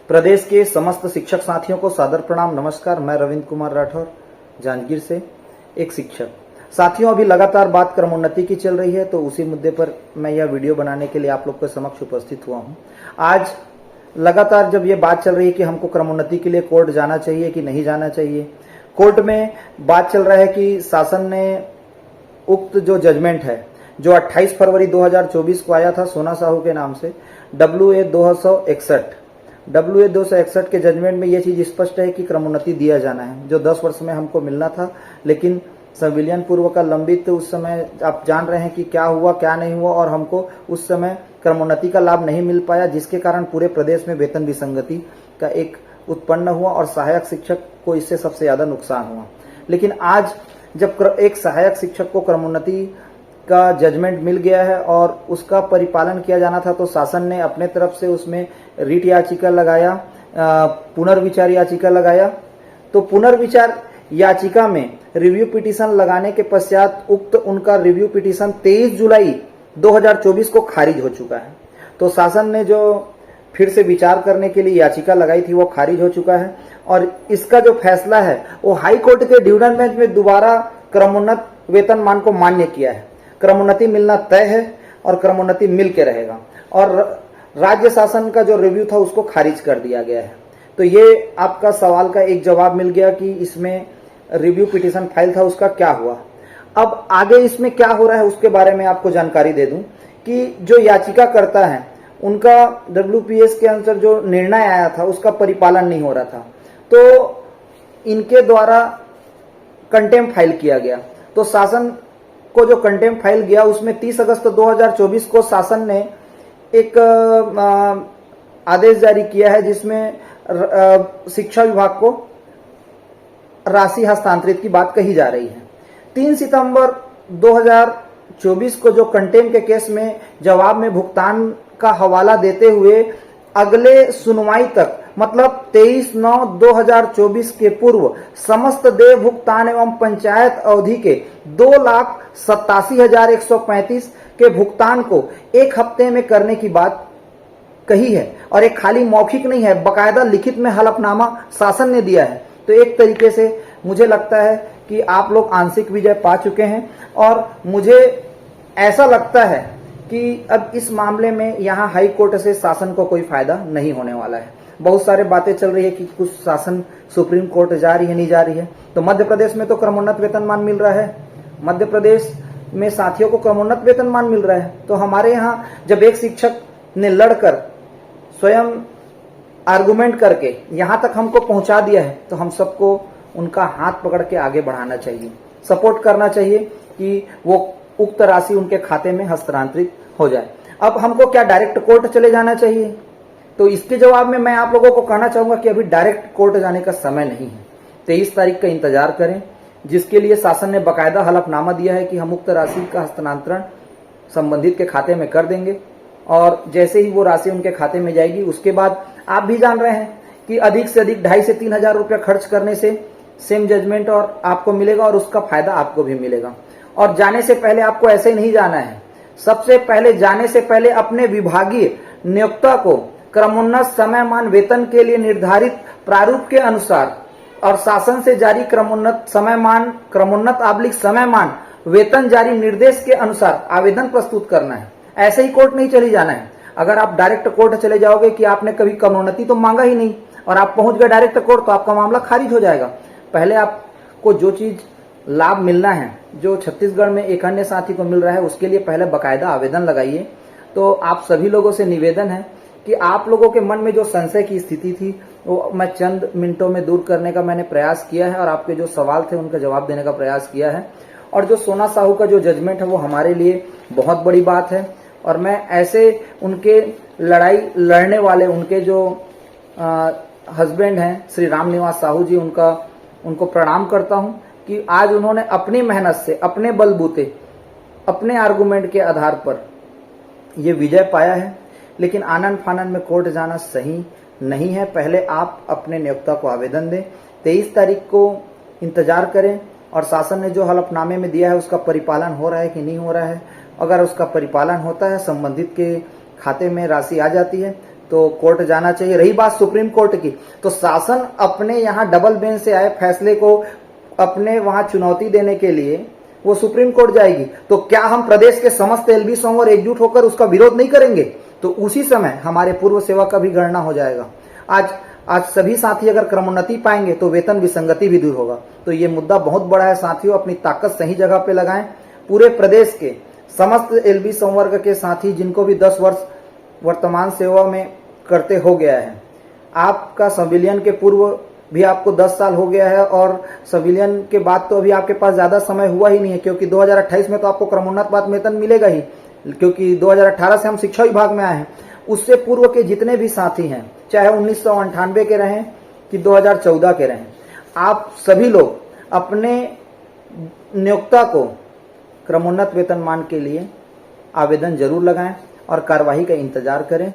प्रदेश के समस्त शिक्षक साथियों को सादर प्रणाम। नमस्कार, मैं रविंद्र कुमार राठौर, जांजगीर से एक शिक्षक। साथियों, अभी लगातार बात क्रमोन्नति की चल रही है, तो उसी मुद्दे पर मैं यह वीडियो बनाने के लिए आप लोग के समक्ष उपस्थित हुआ हूं। आज लगातार जब ये बात चल रही है कि हमको क्रमोन्नति के लिए कोर्ट जाना चाहिए कि नहीं जाना चाहिए, कोर्ट में बात चल रहा है कि शासन ने उक्त जो जजमेंट है जो 28 फरवरी 2024 को आया था सोना साहू के नाम से, WA 261 के जजमेंट में यह चीज स्पष्ट है कि क्रमोन्नति दिया जाना है, जो 10 वर्ष में हमको मिलना था, लेकिन संविलियन पूर्व का लंबित उस समय आप जान रहे हैं कि क्या हुआ क्या नहीं हुआ, और हमको उस समय क्रमोन्नति का लाभ नहीं मिल पाया, जिसके कारण पूरे प्रदेश में वेतन विसंगति का एक उत्पन्न हुआ और सहायक शिक्षक को इससे सबसे ज्यादा नुकसान हुआ। लेकिन आज जब एक सहायक शिक्षक को क्रमोन्नति का जजमेंट मिल गया है और उसका परिपालन किया जाना था, तो शासन ने अपने तरफ से उसमें रिट याचिका लगाया, पुनर्विचार याचिका लगाया। तो पुनर्विचार याचिका में रिव्यू पिटीशन लगाने के पश्चात उक्त उनका रिव्यू पिटीशन 23 जुलाई 2024 को खारिज हो चुका है। तो शासन ने जो फिर से विचार करने के लिए याचिका लगाई थी वो खारिज हो चुका है, और इसका जो फैसला है वो हाई कोर्ट के डिवीजन बेंच में दोबारा क्रमोन्नत वेतनमान को मान्य किया है। क्रमोन्नति मिलना तय है और क्रमोन्नति मिल के रहेगा, और राज्य शासन का जो रिव्यू था उसको खारिज कर दिया गया है। तो ये आपका सवाल का एक जवाब मिल गया कि इसमें रिव्यू पिटीशन फाइल था उसका क्या हुआ। अब आगे इसमें क्या हो रहा है उसके बारे में आपको जानकारी दे दूं कि जो याचिका करता है उनका WPS के अनुसार जो निर्णय आया था उसका परिपालन नहीं हो रहा था, तो इनके द्वारा कंटेम्प्ट फाइल किया गया। तो शासन को जो कंटेम्प्ट फाइल गया उसमें 30 अगस्त 2024 को शासन ने एक आदेश जारी किया है, जिसमें शिक्षा विभाग को राशि हस्तांतरित की बात कही जा रही है। 3 सितंबर 2024 को जो कंटेम्प्ट के केस में जवाब में भुगतान का हवाला देते हुए अगले सुनवाई तक, मतलब 23/9/2024 के पूर्व समस्त देय भुगतान एवं पंचायत अवधि के 2,87,135 के भुगतान को 1 हफ्ते में करने की बात कही है। और एक खाली मौखिक नहीं है, बकायदा लिखित में हलफनामा शासन ने दिया है। तो एक तरीके से मुझे लगता है कि आप लोग आंशिक विजय पा चुके हैं, और मुझे ऐसा लगता है कि अब इस मामले में यहाँ हाई कोर्ट से शासन को कोई फायदा नहीं होने वाला है। बहुत सारे बातें चल रही है कि कुछ शासन सुप्रीम कोर्ट जा रही है, नहीं जा रही है। तो मध्य प्रदेश में तो क्रमोन्नत वेतनमान मिल रहा है, मध्य प्रदेश में साथियों को क्रमोन्नत वेतनमान मिल रहा है। तो हमारे यहाँ जब एक शिक्षक ने लड़कर स्वयं आर्गुमेंट करके यहाँ तक हमको पहुंचा दिया है, तो हम सबको उनका हाथ पकड़ के आगे बढ़ाना चाहिए, सपोर्ट करना चाहिए कि वो उक्त राशि उनके खाते में हस्तांतरित हो जाए। अब हमको क्या डायरेक्ट कोर्ट चले जाना चाहिए? तो इसके जवाब में मैं आप लोगों को कहना चाहूंगा कि अभी डायरेक्ट कोर्ट जाने का समय नहीं है। 23 तारीख का इंतजार करें, जिसके लिए शासन ने बकायदा हलफनामा दिया है कि हम उक्त राशि का हस्तांतरण संबंधित के खाते में कर देंगे, और जैसे ही वो राशि उनके खाते में जाएगी उसके बाद आप भी जान रहे हैं कि अधिक से अधिक 2,500 से 3,000 रुपया खर्च करने से सेम जजमेंट और आपको मिलेगा, और उसका फायदा आपको भी मिलेगा। और जाने से पहले आपको ऐसे ही नहीं जाना है। सबसे पहले जाने से पहले अपने विभागीय नियोक्ता को क्रमोन्नत समयमान वेतन के लिए निर्धारित प्रारूप के अनुसार और शासन से जारी क्रमोन्नत समयमान वेतन जारी निर्देश के अनुसार आवेदन प्रस्तुत करना है। ऐसे ही कोर्ट नहीं चली जाना है। अगर आप डायरेक्ट कोर्ट चले जाओगे कि आपने कभी क्रमोन्नति तो मांगा ही नहीं और आप पहुंच गए डायरेक्ट कोर्ट, तो आपका मामला खारिज हो जाएगा। पहले आपको जो चीज लाभ मिलना है, जो छत्तीसगढ़ में एक अन्य साथी को मिल रहा है, उसके लिए पहले बकायदा आवेदन लगाइए। तो आप सभी लोगों से निवेदन है कि आप लोगों के मन में जो संशय की स्थिति थी वो मैं चंद मिनटों में दूर करने का मैंने प्रयास किया है, और आपके जो सवाल थे उनका जवाब देने का प्रयास किया है। और जो सोना साहू का जो जजमेंट है वो हमारे लिए बहुत बड़ी बात है, और मैं ऐसे उनके लड़ाई लड़ने वाले उनके जो हस्बैंड हैं श्री रामनिवास साहू जी, उनको प्रणाम करता हूं कि आज उन्होंने अपनी मेहनत से, अपने बलबूते, अपने आर्गुमेंट के आधार पर ये विजय पाया है। लेकिन आनंद फानंद में कोर्ट जाना सही नहीं है। पहले आप अपने नियोक्ता को आवेदन दें, 23 तारीख को इंतजार करें, और शासन ने जो हलफनामे में दिया है उसका परिपालन हो रहा है कि नहीं हो रहा है। अगर उसका परिपालन होता है, संबंधित के खाते में राशि आ जाती है, तो कोर्ट जाना चाहिए। रही बात सुप्रीम कोर्ट की, तो शासन अपने यहाँ डबल बेंच से आए फैसले को अपने वहां चुनौती देने के लिए वो सुप्रीम कोर्ट जाएगी। तो क्या हम प्रदेश के समस्त एलबी सोमवार एकजुट होकर उसका विरोध नहीं करेंगे? तो उसी समय हमारे पूर्व सेवा का भी गणना हो जाएगा। आज सभी साथी अगर क्रमोन्नति पाएंगे तो वेतन विसंगति भी दूर होगा। तो ये मुद्दा बहुत बड़ा है साथियों, अपनी ताकत सही जगह पे लगाएं। पूरे प्रदेश के समस्त एलबी संवर्ग के साथी जिनको भी 10 वर्ष वर्तमान सेवा में करते हो गया है, आपका संविलियन के पूर्व भी आपको 10 साल हो गया है और संविलियन के बाद तो अभी आपके पास ज्यादा समय हुआ ही नहीं है, क्योंकि 2028 में तो आपको क्रमोन्नत बाद वेतन मिलेगा ही, क्योंकि 2018 से हम शिक्षा विभाग में आए हैं। उससे पूर्व के जितने भी साथी हैं, चाहे 1998 के रहें कि 2014 के रहें, आप सभी लोग अपने नियोक्ता को क्रमोन्नत वेतनमान के लिए आवेदन जरूर लगाएं और कार्यवाही का इंतजार करें।